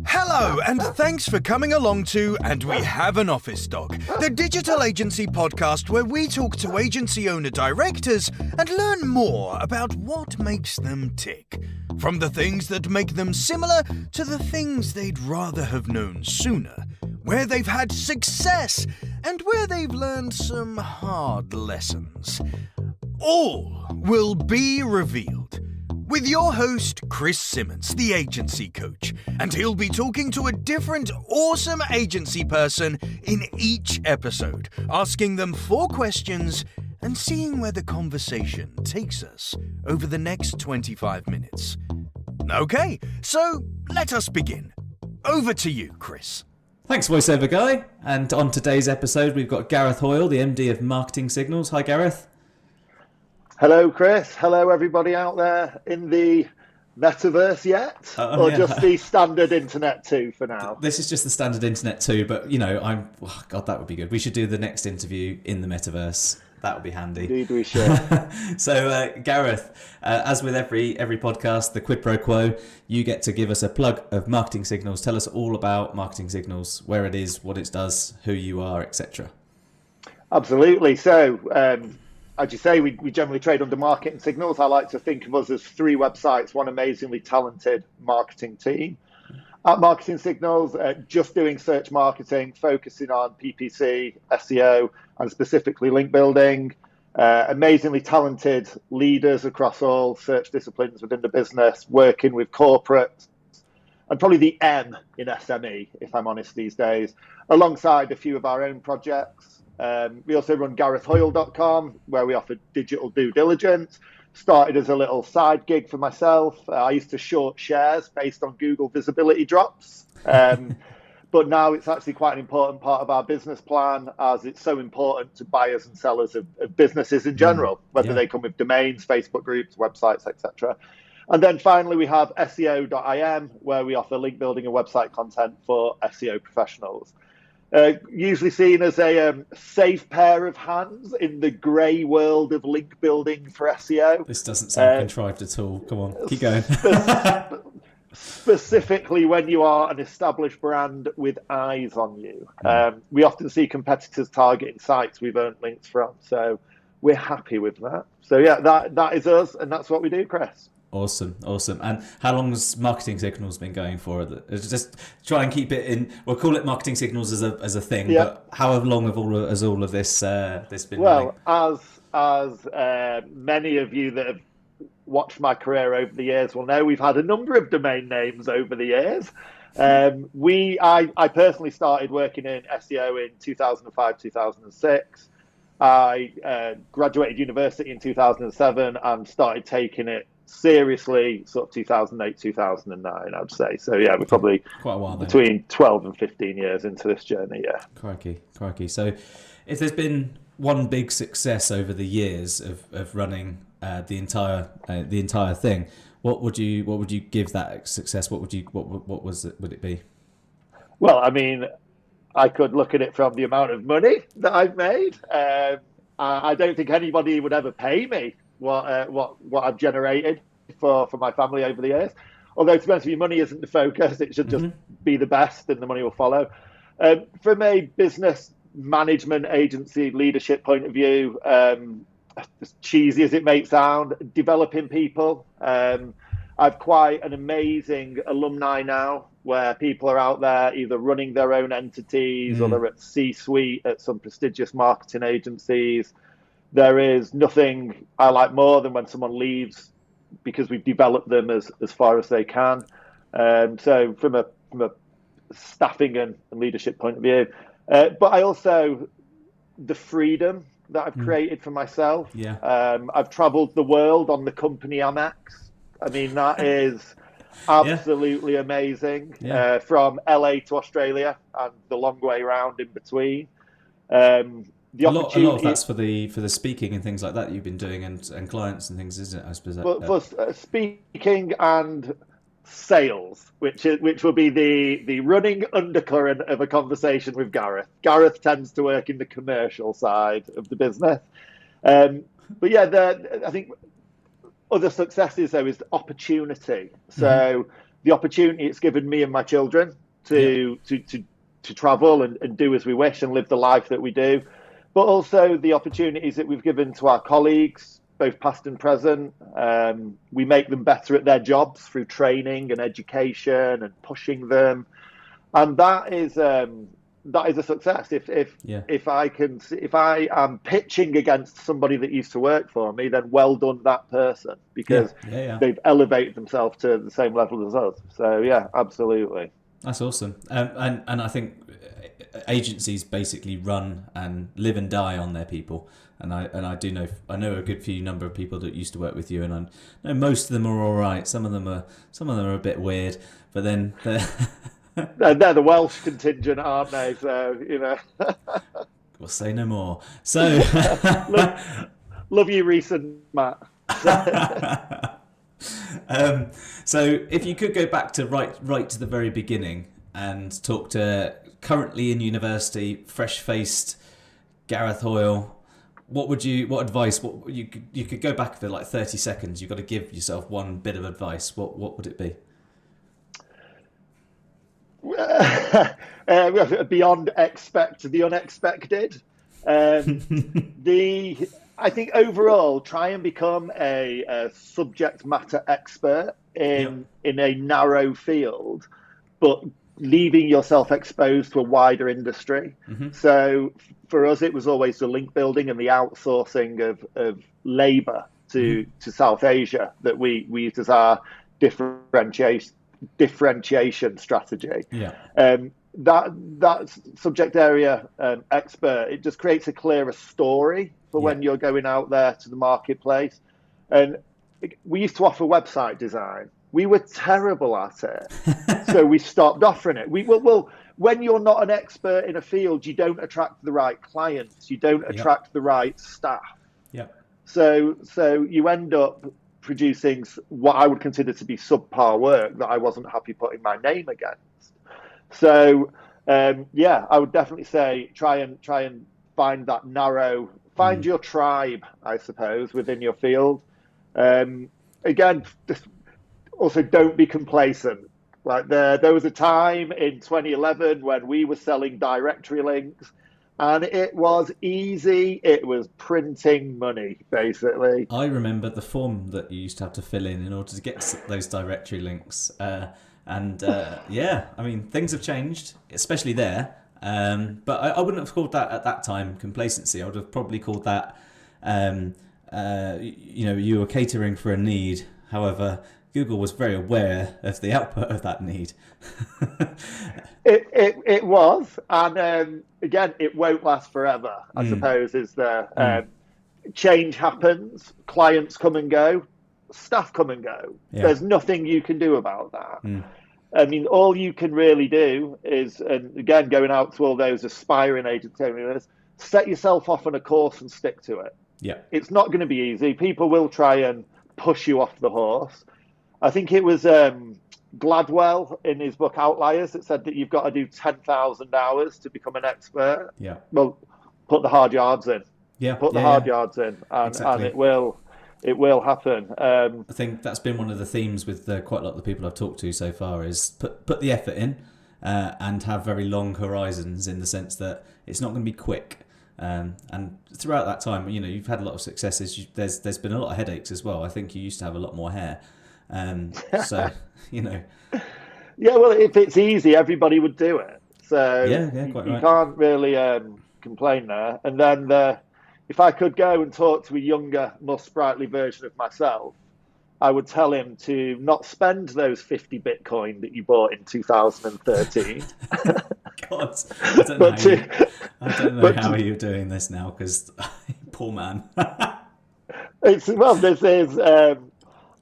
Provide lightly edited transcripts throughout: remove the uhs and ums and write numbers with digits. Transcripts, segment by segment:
Hello, and thanks for coming along to And We Have an Office Dog, the digital agency podcast where we talk to agency owner-directors and learn more about what makes them tick. From the things that make them similar to the things they'd rather have known sooner, where they've had success and where they've learned some hard lessons. All will be revealed with your host, Chris Simmons, the agency coach, and he'll be talking to a different awesome agency person in each episode, asking them 4 questions and seeing where the conversation takes us over the next 25 minutes. Okay, so let us begin. Over to you, Chris. Thanks, voiceover guy. And on today's episode, we've got Gareth Hoyle, the MD of Marketing Signals. Hi, Gareth. Hello, Chris. Hello, everybody out there in the metaverse yet? Just the standard internet too for now? This is just the standard internet too, but, you know, God, that would be good. We should do the next interview in the metaverse. That would be handy. Indeed, we should. So, Gareth, as with every podcast, the quid pro quo, you get to give us a plug of Marketing Signals. Tell us all about Marketing Signals, where it is, what it does, who you are, etc. Absolutely. So, as you say, we generally trade under Marketing Signals. I like to think of us as 3 websites, one amazingly talented marketing team. At Marketing Signals, just doing search marketing, focusing on PPC, SEO, and specifically link building. Amazingly talented leaders across all search disciplines within the business, working with corporates, and probably the M in SME, if I'm honest these days, alongside a few of our own projects. We also run GarethHoyle.com, where we offer digital due diligence. Started as a little side gig for myself. I used to short shares based on Google visibility drops. But now it's actually quite an important part of our business plan, as it's so important to buyers and sellers of businesses in general, whether they come with domains, Facebook groups, websites, etc. And then finally, we have SEO.im, where we offer link building and website content for SEO professionals. Usually seen as a safe pair of hands in the grey world of link building for SEO. This doesn't sound contrived at all. Come on, keep going. Specifically when you are an established brand with eyes on you. We often see competitors targeting sites we've earned links from, so we're happy with that. So yeah, that is us, and that's what we do, Chris. Awesome. And how long has Marketing Signals been going for? Just try and keep it in. We'll call it Marketing Signals as a thing. Yeah. But how long has all of this been? Well, running? as many of you that have watched my career over the years will know, we've had a number of domain names over the years. I personally started working in SEO in 2005, 2006. I graduated university in 2007 and started taking it seriously sort of 2008, 2009, I'd say. So yeah, we're probably quite a while then. Between 12 and 15 years into this journey, yeah. Crikey. So if there's been one big success over the years of running the entire thing, what would you give that success? Would it be? Well, I mean, I could look at it from the amount of money that I've made. I don't think anybody would ever pay me what I've generated for my family over the years. Although, to be honest with you, money isn't the focus. It should just be the best and the money will follow. From a business management agency leadership point of view, as cheesy as it may sound, developing people. I've quite an amazing alumni now where people are out there either running their own entities or they're at C-suite at some prestigious marketing agencies. There is nothing I like more than when someone leaves because we've developed them as far as they can. So from a staffing and leadership point of view, but I also, the freedom that I've created for myself. I've traveled the world on the company Amex. I mean, that is absolutely amazing. From LA to Australia and the long way around in between. A lot of that's for the speaking and things like that you've been doing and clients and things, isn't it? I suppose. For speaking and sales, which will be the running undercurrent of a conversation with Gareth. Gareth tends to work in the commercial side of the business. But yeah, I think other successes though is the opportunity. So the opportunity it's given me and my children to travel and do as we wish and live the life that we do, but also the opportunities that we've given to our colleagues, both past and present. We make them better at their jobs through training and education and pushing them, and that is a success. If I am pitching against somebody that used to work for me, then well done that person, because they've elevated themselves to the same level as us. So yeah, absolutely. That's awesome. And I think agencies basically run and live and die on their people. And I know a good few number of people that used to work with you, and I know most of them are all right. Some of them are a bit weird, but then they're the Welsh contingent, aren't they? So we'll say no more. So love you, Reece and Matt. So if you could go back to right to the very beginning and talk to currently in university, fresh-faced Gareth Hoyle, what advice? You could go back for like 30 seconds. You've got to give yourself one bit of advice. What would it be? Beyond the unexpected. I think overall, try and become a subject matter expert in a narrow field, but leaving yourself exposed to a wider industry. Mm-hmm. So for us, it was always the link building and the outsourcing of labour to South Asia that we used as our differentiation strategy. Yeah. That subject area expert, it just creates a clearer story for when you're going out there to the marketplace. And we used to offer website design. We were terrible at it, so we stopped offering it. When you're not an expert in a field, you don't attract the right clients, you don't attract the right staff. Yeah. So you end up producing what I would consider to be subpar work that I wasn't happy putting my name against. So I would definitely say try and find that narrow, find your tribe, I suppose, within your field. Again, also don't be complacent. Like there was a time in 2011 when we were selling directory links, and it was easy. It was printing money, basically. I remember the form that you used to have to fill in order to get those directory links. I mean, things have changed, especially there. But I wouldn't have called that at that time complacency. I would have probably called that, you were catering for a need. However, Google was very aware of the output of that need. It was, and again, it won't last forever. I suppose is the change happens. Clients come and go, staff come and go. Yeah. There's nothing you can do about that. I mean, all you can really do is, and again, going out to all those aspiring agent owners, set yourself off on a course and stick to it. Yeah, it's not going to be easy. People will try and push you off the horse. I think it was Gladwell in his book Outliers that said that you've got to do 10,000 hours to become an expert. Yeah. Well, put the hard yards in. Yeah. Put the hard yards in, and it will happen. I think that's been one of the themes with quite a lot of the people I've talked to so far is put the effort in and have very long horizons, in the sense that it's not going to be quick. And throughout that time, you've had a lot of successes. There's been a lot of headaches as well. I think you used to have a lot more hair. Yeah, well, if it's easy, everybody would do it. So quite you right. Can't really complain there. And then if I could go and talk to a younger, more sprightly version of myself, I would tell him to not spend those 50 Bitcoin that you bought in 2013. God, I don't know how you're doing this now, because poor man. This is.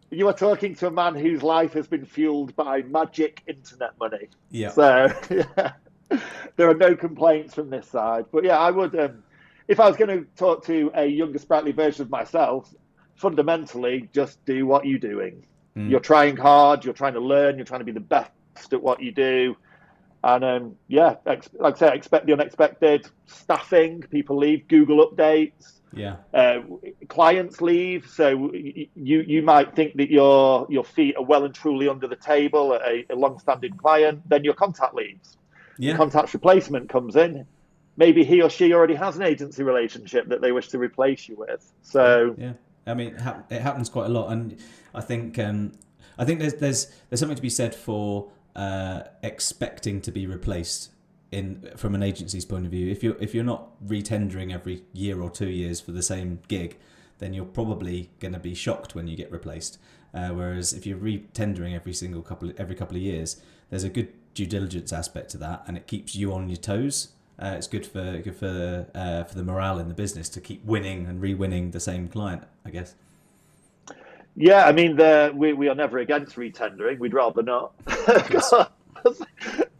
You are talking to a man whose life has been fueled by magic internet money. Yeah. So there are no complaints from this side. But yeah, I would, if I was going to talk to a younger, sprightly version of myself, fundamentally just do what you're doing. You're trying hard, you're trying to learn, you're trying to be the best at what you do. And like I say, expect the unexpected. Staffing, people leave, Google updates. Yeah. Clients leave, so you might think that your feet are well and truly under the table at a long-standing client. Then your contact leaves. The Yeah. contact's replacement comes in. Maybe he or she already has an agency relationship that they wish to replace you with. So Yeah. I mean, it happens quite a lot, and I think there's something to be said for expecting to be replaced from an agency's point of view. If you're not retendering every year or 2 years for the same gig, then you're probably going to be shocked when you get replaced. Whereas if you're retendering every couple of years, there's a good due diligence aspect to that, and it keeps you on your toes. It's good for the morale in the business to keep winning and re-winning the same client, I guess. Yeah, I mean, we are never against retendering. We'd rather not.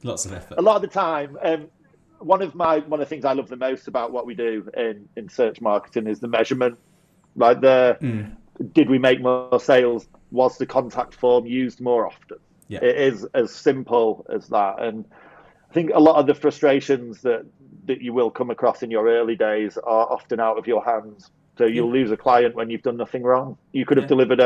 Lots of effort. A lot of the time, one of the things I love the most about what we do in search marketing is the measurement. Like did we make more sales? Was the contact form used more often? Yeah. It is as simple as that. And I think a lot of the frustrations that you will come across in your early days are often out of your hands. So you'll lose a client when you've done nothing wrong. You could have delivered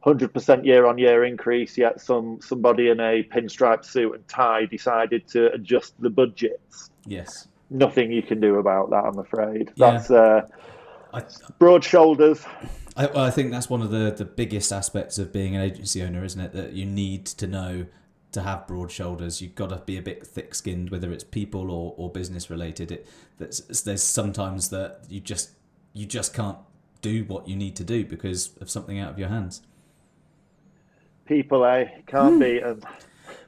100% year-on-year increase, yet somebody in a pinstripe suit and tie decided to adjust the budgets. Yes. Nothing you can do about that, I'm afraid. Yeah. That's broad shoulders. I think that's one of the biggest aspects of being an agency owner, isn't it? That you need to know to have broad shoulders. You've got to be a bit thick-skinned, whether it's people or business related. There's sometimes that you just can't do what you need to do because of something out of your hands. People, can't beat them.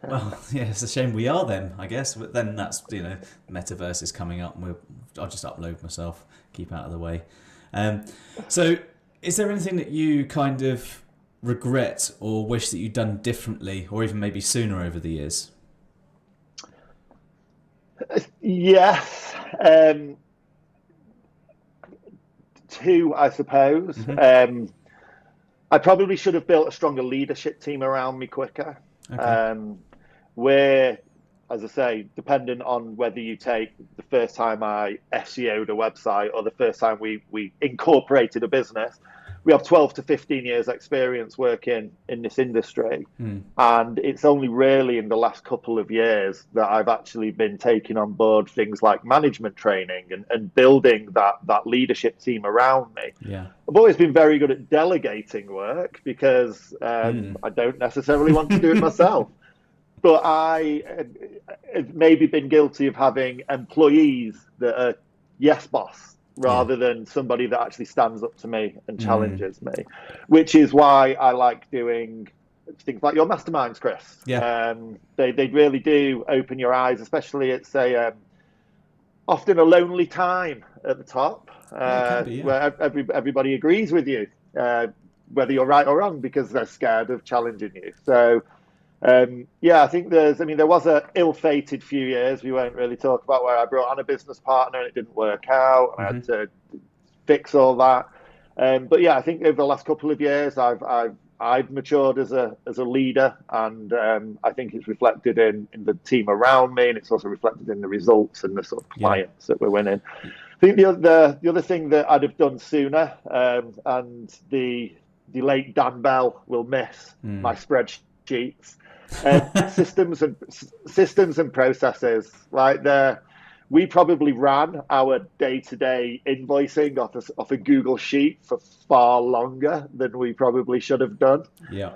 Well, yeah, it's a shame we are them, I guess. But then that's, metaverse is coming up, and I'll just upload myself, keep out of the way. So, is there anything that you kind of regret or wish that you'd done differently, or even maybe sooner over the years? Yes. Two, I suppose. Mm-hmm. I probably should have built a stronger leadership team around me quicker. Okay. Where, as I say, dependent on whether you take the first time I SEO'd a website or the first time we incorporated a business, we have 12 to 15 years experience working in this industry. And it's only really in the last couple of years that I've actually been taking on board things like management training and building that leadership team around me. Yeah. I've always been very good at delegating work because I don't necessarily want to do it myself. But I have maybe been guilty of having employees that are yes boss rather than somebody that actually stands up to me and challenges me, which is why I like doing things like your masterminds, Chris. Yeah. They really do open your eyes, especially it's often a lonely time at the top where everybody agrees with you, whether you're right or wrong, because they're scared of challenging you. So, I think there was a ill-fated few years we won't really talk about where I brought on a business partner and it didn't work out. I had to fix all that. But yeah, I think over the last couple of years I've matured as a leader, and I think it's reflected in the team around me, and it's also reflected in the results and the sort of clients that we're winning. I think the other thing that I'd have done sooner, and the late Dan Bell will miss my spreadsheets. Systems and processes. Like we probably ran our day-to-day invoicing off a Google sheet for far longer than we probably should have done. Yeah.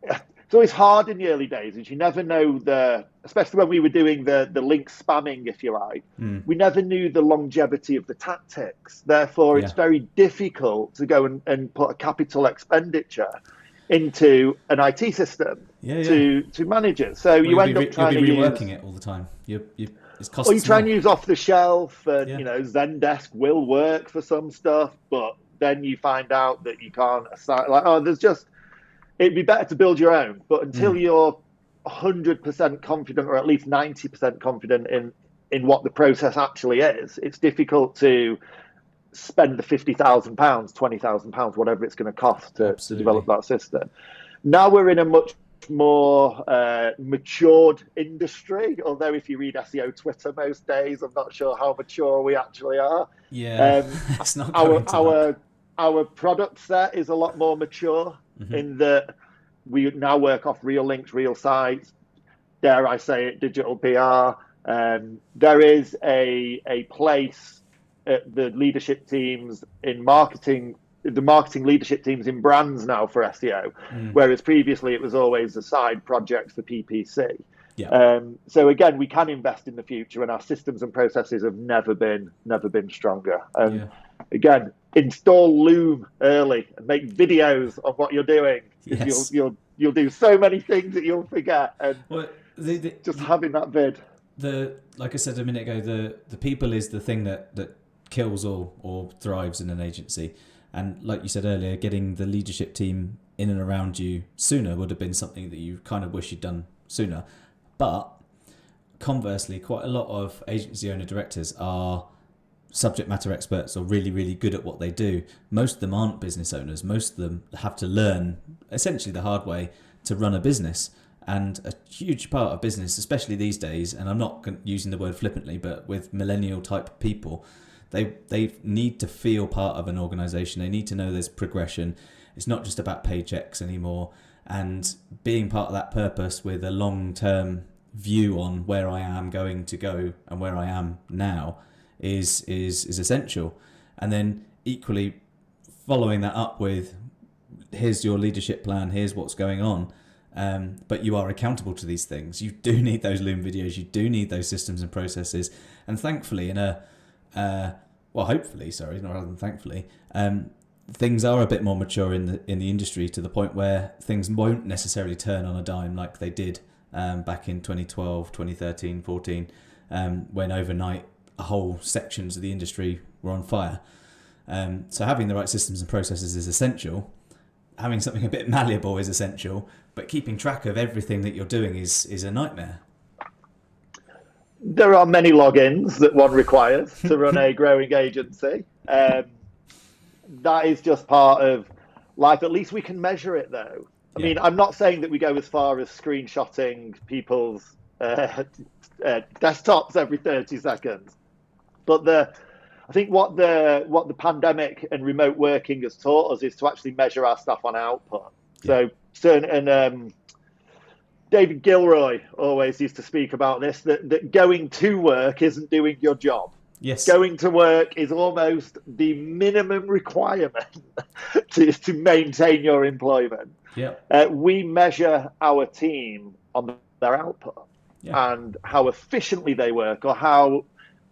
It's always hard in the early days, as you never know especially when we were doing the link spamming, if you like, we never knew the longevity of the tactics. Therefore, it's very difficult to go and put a capital expenditure into an IT system to manage it. So you end up trying to reworking it all the time. It's costing. Or you try and use off the shelf, and Zendesk will work for some stuff, but then you find out that you can't assign. It'd be better to build your own. But until you're 100% confident, or at least 90% confident in what the process actually is, it's difficult to spend the £50,000, £20,000, whatever it's going to cost to develop that system. Now we're in a much more matured industry. Although if you read SEO Twitter most days, I'm not sure how mature we actually are. Yeah, it's not going to look. Our product set is a lot more mature in that we now work off real links, real sites. Dare I say it, digital PR. There is a place at the leadership teams in marketing, the marketing leadership teams in brands now for SEO, whereas previously it was always a side project for PPC. Yeah. So again, we can invest in the future, and our systems and processes have never been stronger. Again, install Loom early and make videos of what you're doing. Yes. You'll do so many things that you'll forget, and just having that vid. Like I said a minute ago, the people is the thing that kills or thrives in an agency. And like you said earlier, getting the leadership team in and around you sooner would have been something that you kind of wish you'd done sooner. But conversely, quite a lot of agency owner directors are subject matter experts or really, really good at what they do. Most of them aren't business owners. Most of them have to learn, essentially the hard way, to run a business. And a huge part of business, especially these days, and I'm not using the word flippantly, but with millennial type people, they need to feel part of an organization. They need to know there's progression. It's not just about paychecks anymore. And being part of that purpose with a long-term view on where I am going to go and where I am now is essential. And then equally following that up with, here's your leadership plan, here's what's going on. But you are accountable to these things. You do need those Loom videos. You do need those systems and processes. And thankfully, hopefully, rather than thankfully, things are a bit more mature in the industry, to the point where things won't necessarily turn on a dime like they did back in 2012, 2013, 14, when overnight whole sections of the industry were on fire. So having the right systems and processes is essential. Having something a bit malleable is essential, but keeping track of everything that you're doing is a nightmare. There are many logins that one requires to run a growing agency. That is just part of life. At least we can measure it, though. I mean, I'm not saying that we go as far as screenshotting people's desktops every 30 seconds, but I think what the pandemic and remote working has taught us is to actually measure our stuff on output. So David Gilroy always used to speak about this, that going to work isn't doing your job. Yes. Going to work is almost the minimum requirement to maintain your employment. Yeah. We measure our team on their output and how efficiently they work, or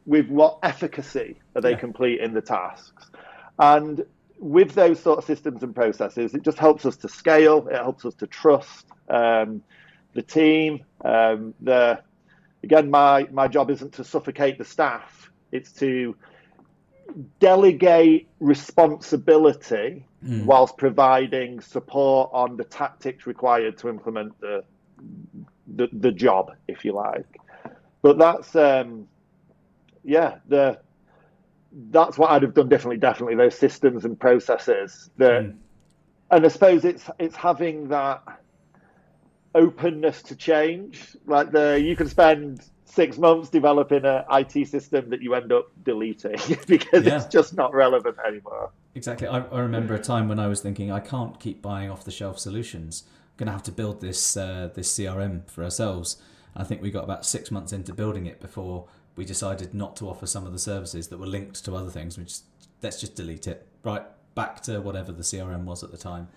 with what efficacy are they completing the tasks. And with those sort of systems and processes, it just helps us to scale. It helps us to trust the team. Again, my job isn't to suffocate the staff. It's to delegate responsibility whilst providing support on the tactics required to implement the job, if you like. But that's that's what I'd have done differently. Definitely those systems and processes and I suppose it's having that openness to change. Like you can spend 6 months developing an IT system that you end up deleting because it's just not relevant anymore. Exactly. I remember a time when I was thinking, I can't keep buying off-the-shelf solutions. I'm going to have to build this CRM for ourselves. I think we got about 6 months into building it before we decided not to offer some of the services that were linked to other things. Let's just delete it. Right, back to whatever the CRM was at the time.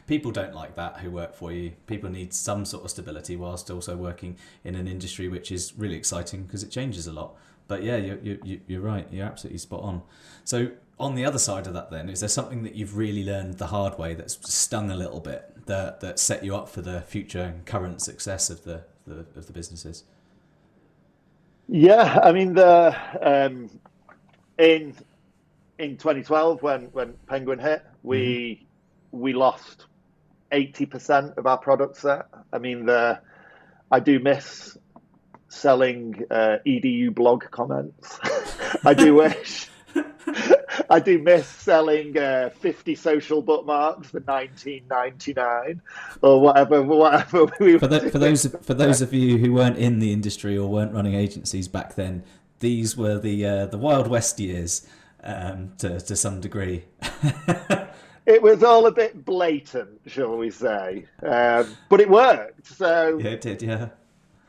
People don't like that who work for you. People need some sort of stability whilst also working in an industry which is really exciting because it changes a lot. But yeah, you're right. You're absolutely spot on. So on the other side of that, then, is there something that you've really learned the hard way that's stung a little bit that set you up for the future and current success of the businesses? Yeah, I mean in 2012 when Penguin hit, we lost 80% of our product set. I mean, I do miss selling edu blog comments. I do wish I do miss selling 50 social bookmarks for 19.99 or whatever we were doing. For those of you who weren't in the industry or weren't running agencies back then, these were the Wild West years, to some degree. It was all a bit blatant, shall we say, but it worked. So Yeah, it did. Yeah.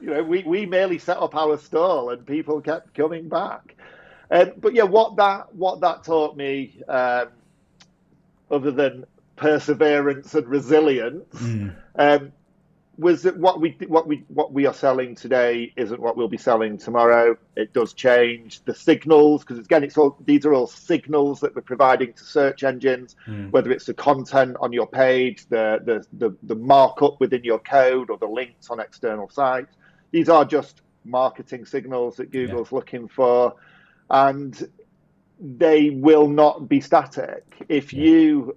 we merely set up our stall and people kept coming back. But yeah, what that taught me, other than perseverance and resilience, was that what we are selling today isn't what we'll be selling tomorrow. It does change. The signals, because again, these are all signals that we're providing to search engines, whether it's the content on your page, the markup within your code, or the links on external sites. These are just marketing signals that Google's looking for, and they will not be static. If you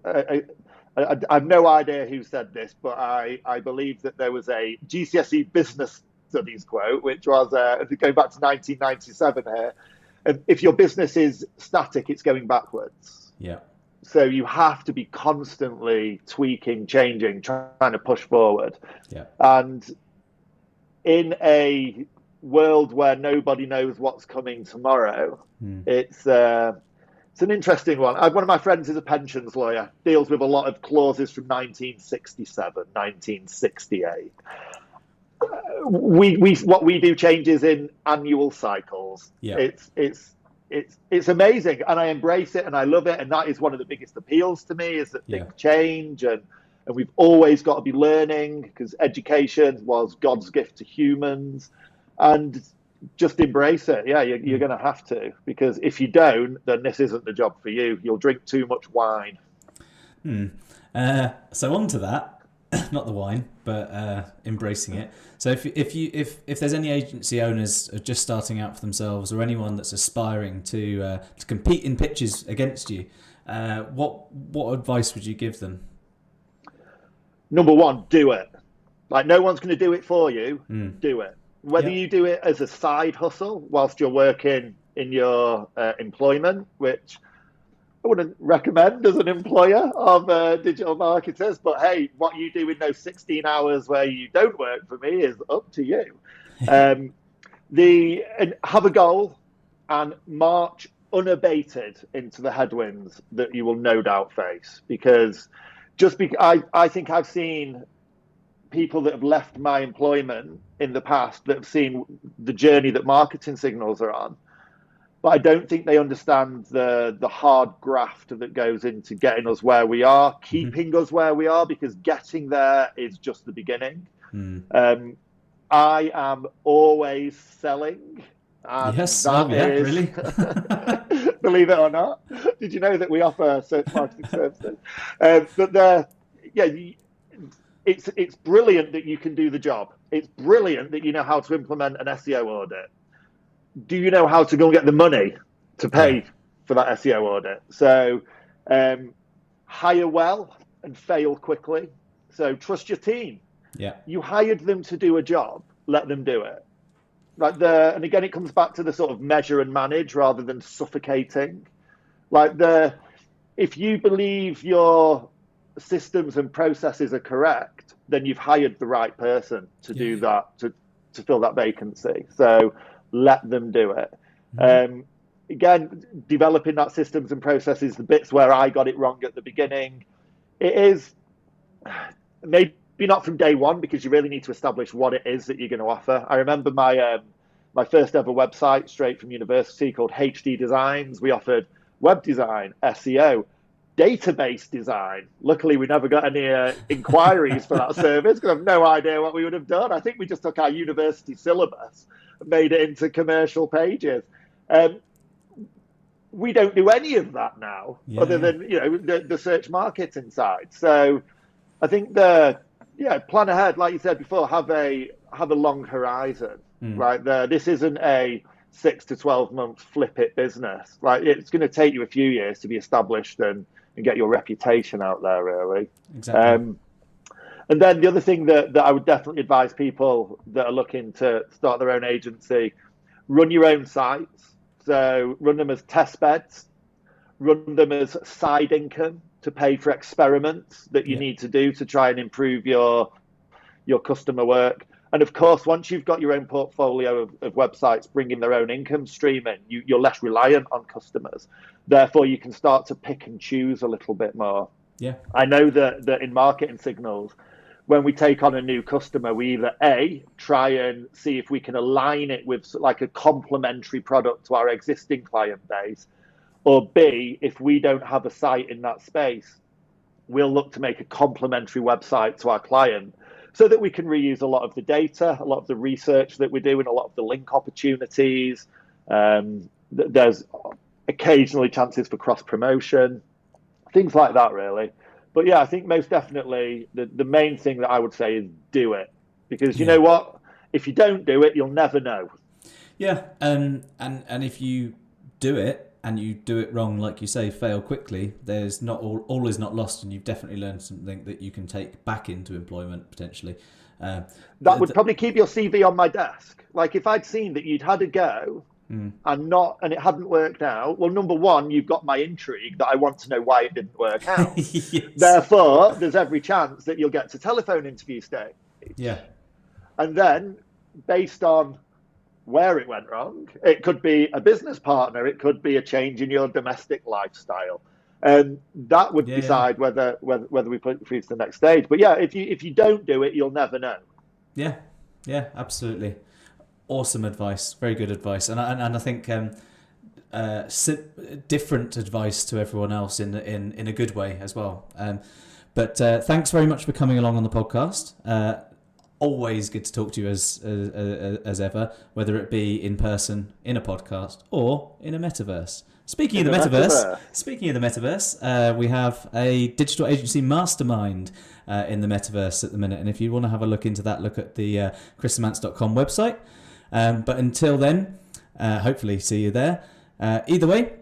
I've no idea who said this, but I believe that there was a GCSE business studies quote, which was going back to 1997 here. If your business is static, it's going backwards. Yeah. So you have to be constantly tweaking, changing, trying to push forward. Yeah. And in a world where nobody knows what's coming tomorrow, it's an interesting one. One of my friends is a pensions lawyer, deals with a lot of clauses from 1967, 1968. What we do changes in annual cycles. Yeah. It's amazing, and I embrace it, and I love it, and that is one of the biggest appeals to me, is that things change, and we've always got to be learning, because education was God's gift to humans, and just embrace it. Yeah, you're going to have to, because if you don't, then this isn't the job for you. You'll drink too much wine. So on to that, not the wine, but embracing it. So if there's any agency owners just starting out for themselves, or anyone that's aspiring to compete in pitches against you, what advice would you give them? Number one, do it. Like, no one's going to do it for you. Do it. Whether you do it as a side hustle whilst you're working in your employment, which I wouldn't recommend as an employer of digital marketers, but hey, what you do in those 16 hours where you don't work for me is up to you. And have a goal and march unabated into the headwinds that you will no doubt face, because I think I've seen people that have left my employment in the past that have seen the journey that marketing signals are on, but I don't think they understand the hard graft that goes into getting us where we are, keeping us where we are, because getting there is just the beginning. I am always selling. Yes, really. Believe it or not. Did you know that we offer search marketing services? It's brilliant that you can do the job. It's brilliant that you know how to implement an SEO audit. Do you know how to go and get the money to pay for that SEO audit? So hire well and fail quickly. So trust your team. Yeah. You hired them to do a job, let them do it. And again, it comes back to the sort of measure and manage rather than suffocating. If you believe your systems and processes are correct, then you've hired the right person to do that, to fill that vacancy. So let them do it. Again, developing that systems and processes, the bits where I got it wrong at the beginning, it is maybe not from day one, because you really need to establish what it is that you're going to offer. I remember my first ever website straight from university called HD Designs. We offered web design, SEO, database design. Luckily, we never got any inquiries for that service, because I have no idea what we would have done. I think we just took our university syllabus and made it into commercial pages. We don't do any of that now, other than the search marketing side. So I think plan ahead, like you said before. Have a long horizon, right? This isn't a 6 to 12 month flip it business. Like, it's going to take you a few years to be established and get your reputation out there, really. Exactly. And then the other thing that I would definitely advise people that are looking to start their own agency: run your own sites. So run them as test beds, run them as side income to pay for experiments that you need to do to try and improve your customer work. And of course, once you've got your own portfolio of websites bringing their own income stream in, you're less reliant on customers. Therefore, you can start to pick and choose a little bit more. Yeah. I know that in marketing signals, when we take on a new customer, we either A, try and see if we can align it with like a complementary product to our existing client base, or B, if we don't have a site in that space, we'll look to make a complementary website to our client so that we can reuse a lot of the data, a lot of the research that we're doing, a lot of the link opportunities. There's occasionally chances for cross-promotion, things like that, really. But yeah, I think most definitely the main thing that I would say is do it. Because you know what? If you don't do it, you'll never know. Yeah, and if you do it, and you do it wrong, like you say, fail quickly, there's not all is not lost, and you've definitely learned something that you can take back into employment potentially. That would probably keep your CV on my desk. Like if I'd seen that you'd had a go and it hadn't worked out, well, number one, you've got my intrigue that I want to know why it didn't work out. Yes. Therefore, there's every chance that you'll get to telephone interview stage. Yeah. And then based on where it went wrong, it could be a business partner, it could be a change in your domestic lifestyle, and that would decide whether we put it through to the next stage. But yeah, if you don't do it, you'll never know. Yeah, absolutely. Awesome advice, very good advice, and I think different advice to everyone else in a good way as well. But thanks very much for coming along on the podcast. Always good to talk to you as ever, whether it be in person, in a podcast, or in a metaverse. Speaking of the metaverse, we have a digital agency mastermind in the metaverse at the minute, and if you want to have a look into that, look at the chrisamance.com website. But until then, hopefully see you there. Either way,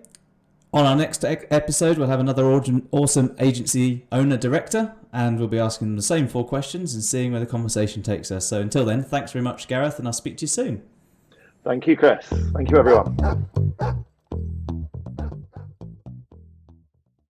on our next episode, we'll have another awesome agency owner director, and we'll be asking them the same 4 questions and seeing where the conversation takes us. So until then, thanks very much, Gareth, and I'll speak to you soon. Thank you, Chris. Thank you, everyone.